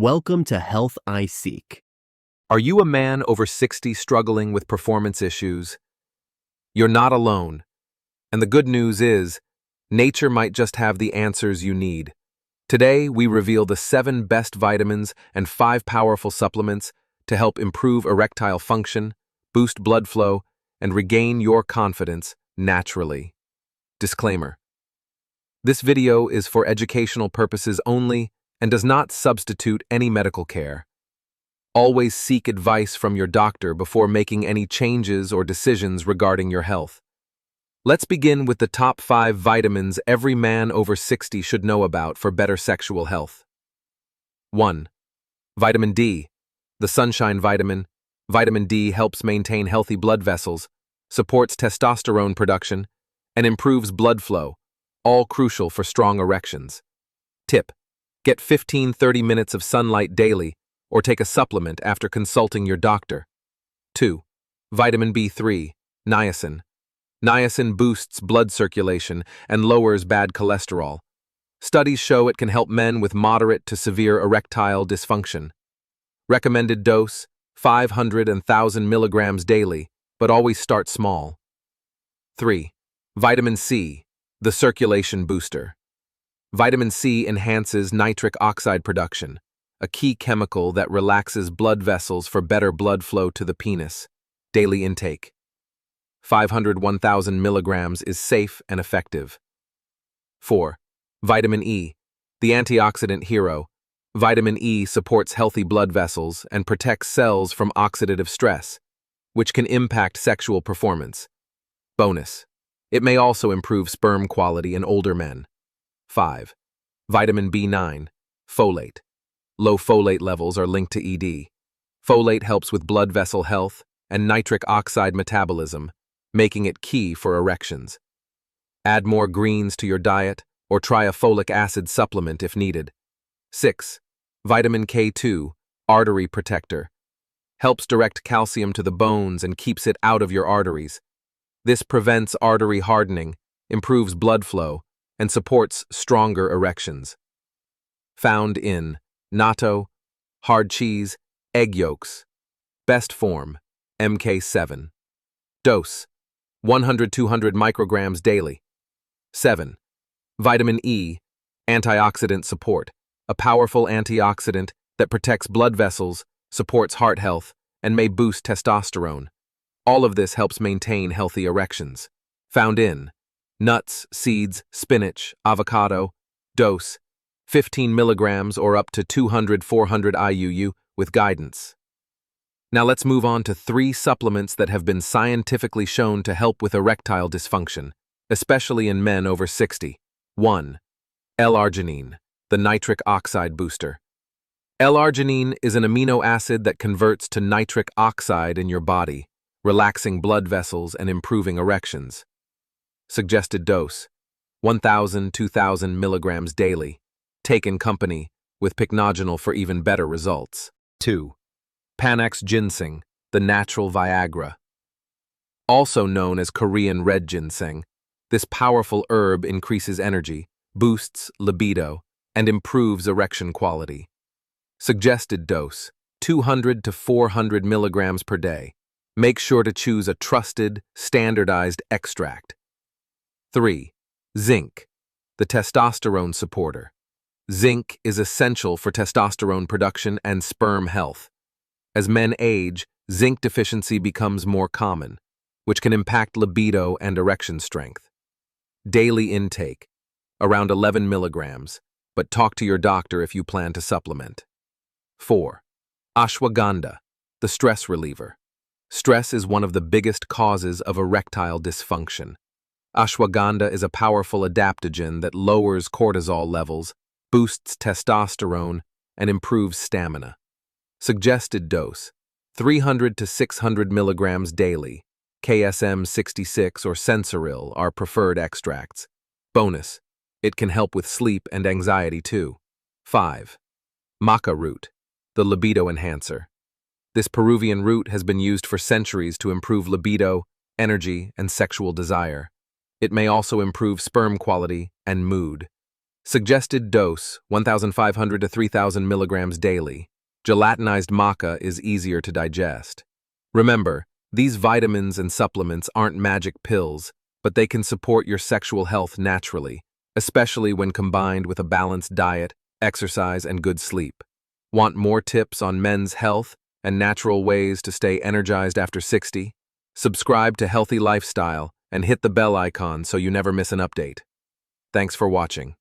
Welcome to Health I Seek. Are you a man over 60 struggling with performance issues? You're not alone. And the good news is, nature might just have the answers you need. Today, we reveal the 7 best vitamins and 5 powerful supplements to help improve erectile function, boost blood flow, and regain your confidence naturally. Disclaimer: this video is for educational purposes only and does not substitute any medical care. Always seek advice from your doctor before making any changes or decisions regarding your health. Let's begin with the top 5 vitamins every man over 60 should know about for better sexual health. 1. Vitamin D. The sunshine vitamin. Vitamin D helps maintain healthy blood vessels, supports testosterone production, and improves blood flow, all crucial for strong erections. Tip: get 15-30 minutes of sunlight daily, or take a supplement after consulting your doctor. 2. Vitamin B3, niacin. Niacin boosts blood circulation and lowers bad cholesterol. Studies show it can help men with moderate to severe erectile dysfunction. Recommended dose: 500 and 1,000 milligrams daily, but always start small. 3. Vitamin C, the circulation booster. Vitamin C enhances nitric oxide production, a key chemical that relaxes blood vessels for better blood flow to the penis. Daily intake: 500-1,000 milligrams is safe and effective. 4. Vitamin E, the antioxidant hero. Vitamin E supports healthy blood vessels and protects cells from oxidative stress, which can impact sexual performance. Bonus: it may also improve sperm quality in older men. 5. Vitamin B9, folate. Low folate levels are linked to ED. Folate helps with blood vessel health and nitric oxide metabolism, making it key for erections. Add more greens to your diet or try a folic acid supplement if needed. 6. Vitamin K2, artery protector. Helps direct calcium to the bones and keeps it out of your arteries. This prevents artery hardening, improves blood flow, and supports stronger erections. Found in natto, hard cheese, egg yolks. Best form, MK7. Dose: 100-200 micrograms daily. 7. Vitamin E, antioxidant support. A powerful antioxidant that protects blood vessels, supports heart health, and may boost testosterone. All of this helps maintain healthy erections. Found in nuts, seeds, spinach, avocado. Dose: 15 milligrams or up to 200-400 IUU with guidance. Now let's move on to 3 supplements that have been scientifically shown to help with erectile dysfunction, especially in men over 60. 1. L-arginine, the nitric oxide booster. L-arginine is an amino acid that converts to nitric oxide in your body, relaxing blood vessels and improving erections. Suggested dose: 1,000-2,000 milligrams daily. Take in company with pycnogenol for even better results. 2. Panax ginseng, the natural Viagra. Also known as Korean red ginseng, this powerful herb increases energy, boosts libido, and improves erection quality. Suggested dose: 200-400 milligrams per day. Make sure to choose a trusted, standardized extract. 3. Zinc, the testosterone supporter. Zinc is essential for testosterone production and sperm health. As men age, zinc deficiency becomes more common, which can impact libido and erection strength. Daily intake: around 11 milligrams, but talk to your doctor if you plan to supplement. 4. Ashwagandha, the stress reliever. Stress is one of the biggest causes of erectile dysfunction. Ashwagandha is a powerful adaptogen that lowers cortisol levels, boosts testosterone, and improves stamina. Suggested dose: 300-600 milligrams daily. KSM 66 or Sensoril are preferred extracts. Bonus: it can help with sleep and anxiety too. 5. Maca root, the libido enhancer. This Peruvian root has been used for centuries to improve libido, energy, and sexual desire. It may also improve sperm quality and mood. Suggested dose, 1,500 to 3,000 milligrams daily. Gelatinized maca is easier to digest. Remember, these vitamins and supplements aren't magic pills, but they can support your sexual health naturally, especially when combined with a balanced diet, exercise, and good sleep. Want more tips on men's health and natural ways to stay energized after 60? Subscribe to Healthy Lifestyle and hit the bell icon so you never miss an update. Thanks for watching.